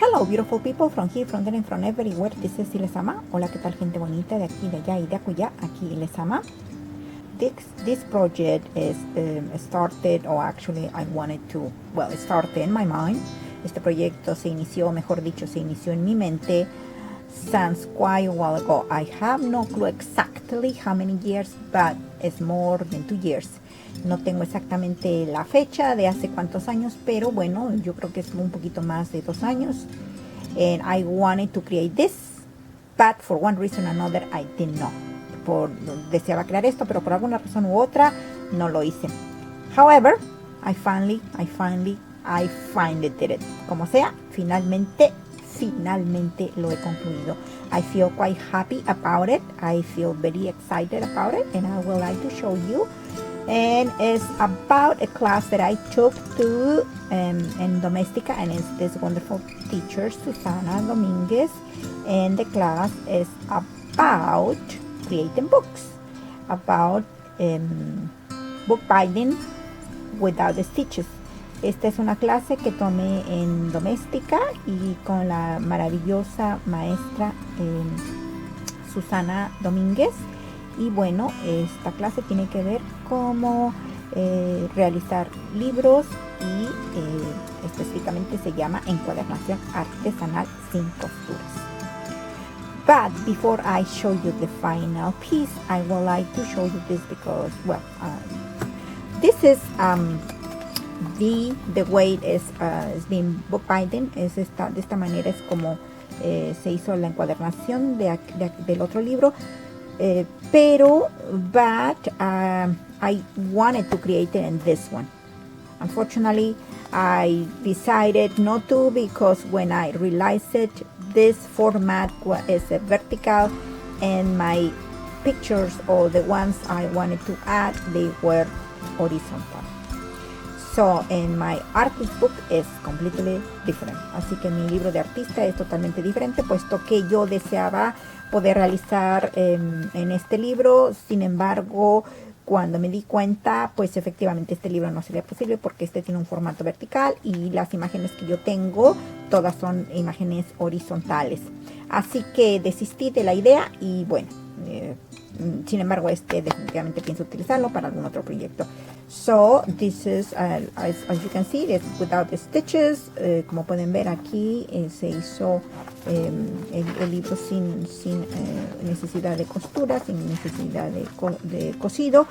Hello beautiful people from here, from there and from everywhere. This is LezAma. Hola, ¿qué tal gente bonita de aquí, de allá y de acullá? Aquí LezAma. This project is started, or actually I wanted to, well, it started in my mind. Este proyecto se inició, mejor dicho, se inició en mi mente since quite a while ago. I have no clue exactly how many years, but it's more than 2 years. No tengo exactamente la fecha de hace cuántos años, pero bueno, yo creo que es un poquito más de 2 años. And I wanted to create this, but for one reason or another, I didn't know. Deseaba crear esto, pero por alguna razón u otra no lo hice. However, I finally did it. Como sea, finalmente lo he concluido. I feel quite happy about it. I feel very excited about it, and I would like to show you. And it's about a class that I took to in Domestika, and it's this wonderful teacher, Susana Domínguez, and the class is about creating books, about bookbinding without the stitches. Esta es una clase que tomé en Domestika y con la maravillosa maestra Susana Domínguez. Y bueno, esta clase tiene que ver cómo realizar libros y específicamente se llama Encuadernación Artesanal sin costuras. But before I show you the final piece, I would like to show you this because, well, this is the way it's been bookbinding. De esta manera es como se hizo la encuadernación del otro libro. But I wanted to create it in this one. Unfortunately, I decided not to, because when I realized it, this format is vertical, and my pictures, or the ones I wanted to add, they were horizontal. So, in my artist book is completely different. Así que mi libro de artista es totalmente diferente, puesto que yo deseaba poder realizar en este libro. Sin embargo, cuando me di cuenta, pues efectivamente este libro no sería posible porque este tiene un formato vertical y las imágenes que yo tengo todas son imágenes horizontales. Así que desistí de la idea y bueno, sin embargo definitivamente pienso utilizarlo para algún otro proyecto. So this is as you can see, it's without the stitches. Como pueden ver aquí se hizo el libro sin necesidad de costura, sin necesidad de cosido,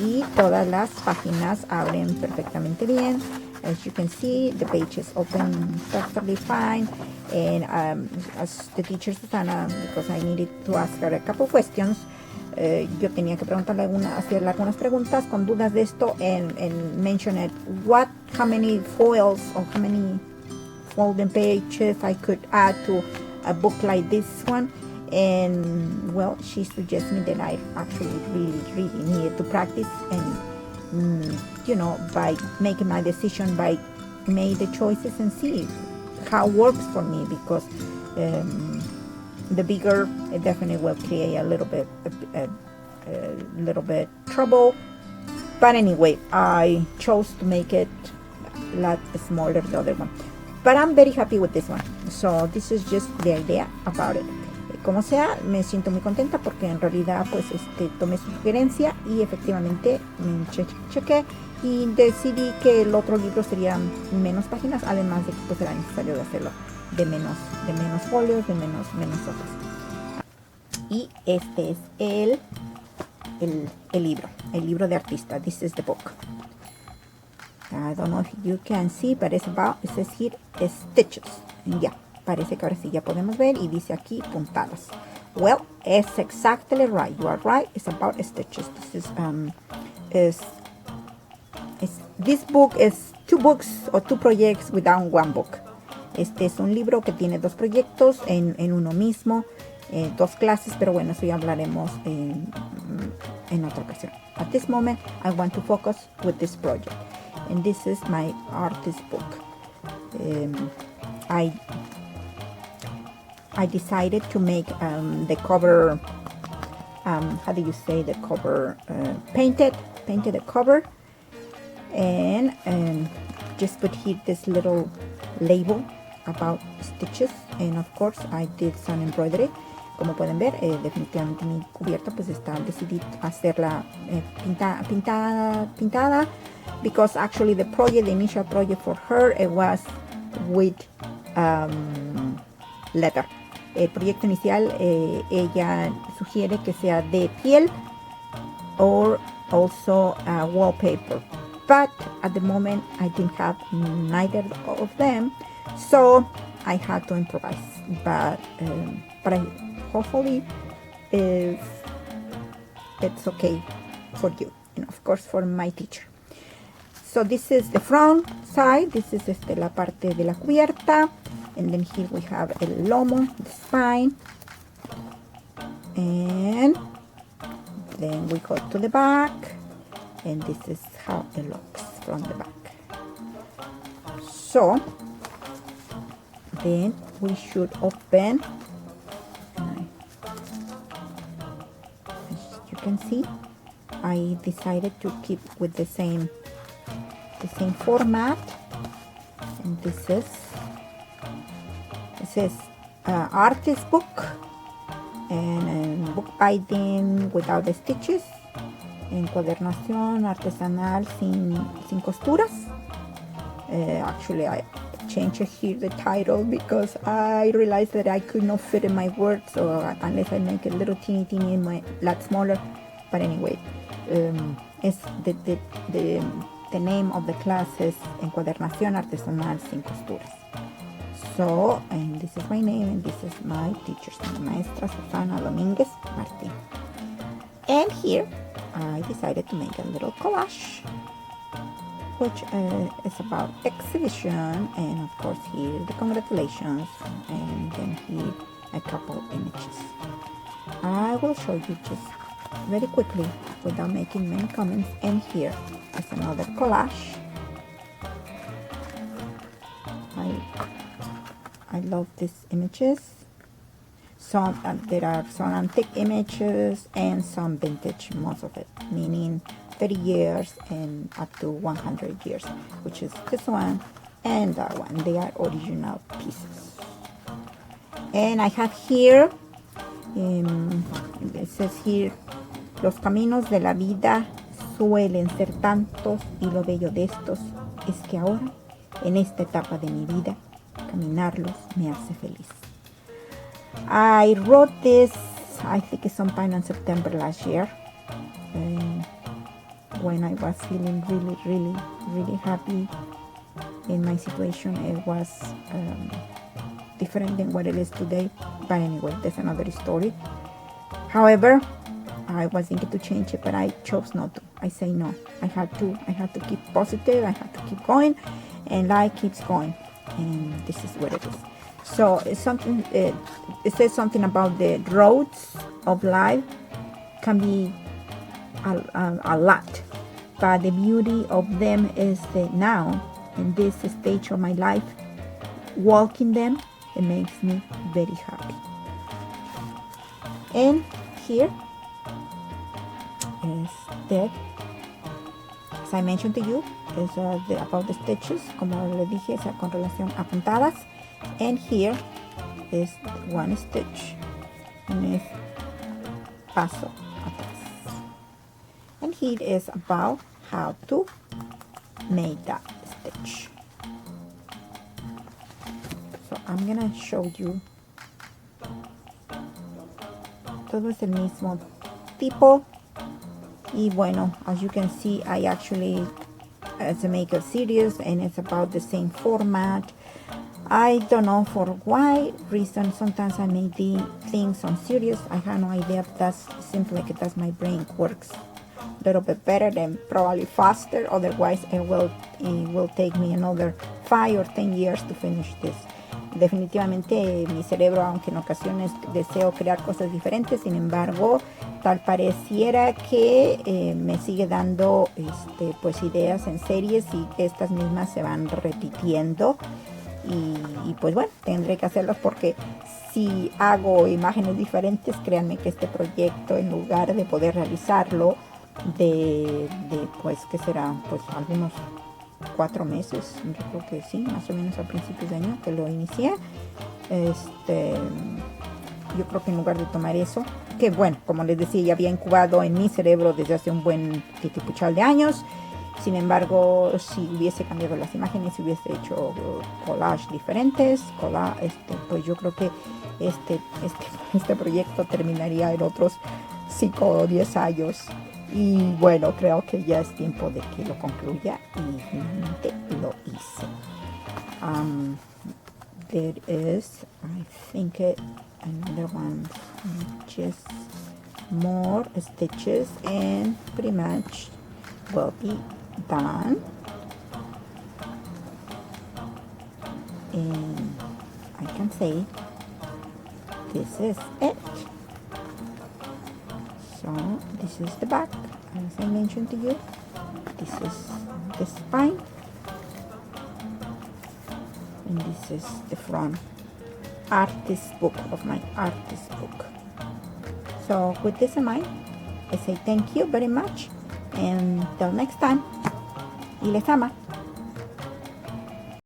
y todas las páginas abren perfectamente bien. As you can see, the pages open perfectly fine. And as the teacher Susana, because I needed to ask her a couple questions, yo tenía que preguntarle hacerle algunas preguntas con dudas de esto, and mention it, how many foils or how many folding pages I could add to a book like this one. And well, she suggested me that I actually really needed to practice, and you know, by making my decision, by make the choices and see how it works for me, because the bigger, it definitely will create a little bit trouble. But anyway, I chose to make it a lot smaller, the other one. But I'm very happy with this one. So this is just the idea about it. Como sea, me siento muy contenta porque en realidad pues tomé su sugerencia y efectivamente chequé y decidí que el otro libro sería menos páginas, además de que pues era necesario de hacerlo de menos folios, de menos hojas. Y este es el libro de artista. This is the book. I don't know if you can see, but it's about, it says here, stitches. Ya, parece que ahora sí ya podemos ver, y dice aquí puntadas. Well, it's exactly right. You are right. It's about stitches. This book is 2 books or 2 projects without 1 book. Este es un libro que tiene 2 proyectos en uno mismo, 2 clases, pero bueno, eso ya hablaremos en otra ocasión. At this moment, I want to focus with this project. And this is my artist book. I decided to make the cover, how do you say the cover, painted the cover, and just put here this little label about stitches, and of course I did some embroidery. Como pueden ver, definitivamente mi cubierta pues decidí hacerla pintada, because actually the initial project for her, it was with leather. El proyecto inicial, ella sugiere que sea de piel or also wallpaper, but at the moment I didn't have neither of them, so I had to improvise. But hopefully it's okay for you, and of course for my teacher. So this is the front side. This is la parte de la cubierta, and then here we have el lomo, the spine, and then we go to the back, and this is how it looks from the back. So then we should open, as you can see, I decided to keep with the same format, and this is artist book, and bookbinding without the stitches, Encuadernación Artesanal sin costuras. Actually I changed here the title because I realized that I could not fit in my words, so unless I make it a little teeny in lot smaller. But anyway, it's the name of the class is Encuadernación Artesanal sin costuras. So, and this is my name, and this is my teacher's name, Maestra Susana Domínguez Martín. And here I decided to make a little collage, which is about exhibition, and of course here the congratulations, and then here a couple images. I will show you just very quickly without making many comments, and here is another collage. I love these images. Some there are some antique images and some vintage, most of it, meaning 30 years and up to 100 years, which is this one and that one. They are original pieces. And I have here, it says here, los caminos de la vida suelen ser tantos, y lo bello de estos es que ahora, en esta etapa de mi vida, caminarlos me hace feliz. I wrote this, I think it's sometime in September last year, when I was feeling really happy in my situation. It was different than what it is today, but anyway, that's another story. However, I was thinking to change it, but I chose not to. I say no. I have to keep positive. I have to keep going, and life keeps going, and this is what it is. So it's something. It says something about the roads of life can be a lot, but the beauty of them is that now, in this stage of my life, walking them, it makes me very happy. And here is that, as I mentioned to you, is about the stitches, como le dije, es con relación a puntadas. And here is one stitch, and es paso atrás. And here is about how to make that stitch. So I'm gonna show you. Todo es el mismo tipo. Y bueno, as you can see, I actually make a series, and it's about the same format. I don't know for why reason. Sometimes I make the things on series. I have no idea if that's simply because my brain works a little bit better than probably faster. Otherwise, it will take me another 5 or 10 years to finish this. Definitivamente mi cerebro, aunque en ocasiones deseo crear cosas diferentes, sin embargo, tal pareciera que me sigue dando pues ideas en series, y estas mismas se van repitiendo. Y pues bueno, tendré que hacerlos, porque si hago imágenes diferentes, créanme que este proyecto, en lugar de poder realizarlo de pues que será pues algunos 4 meses, yo creo que sí, más o menos a principios de año que lo inicié. Yo creo que en lugar de tomar eso, que bueno, como les decía, ya había incubado en mi cerebro desde hace un buen titipuchal de años. Sin embargo, si hubiese cambiado las imágenes, si hubiese hecho collage diferentes, pues yo creo que este proyecto terminaría en otros 5 o 10 años. Y bueno, creo que ya es tiempo de que lo concluya y finalmente lo hice. There is, I think, another one, just more stitches and pretty much will be done. And I can say this is it. So this is the back, as I mentioned to you. This is the spine, and this is the front artist book of my artist book. So with this in mind, I say thank you very much, and till next time, ylezama.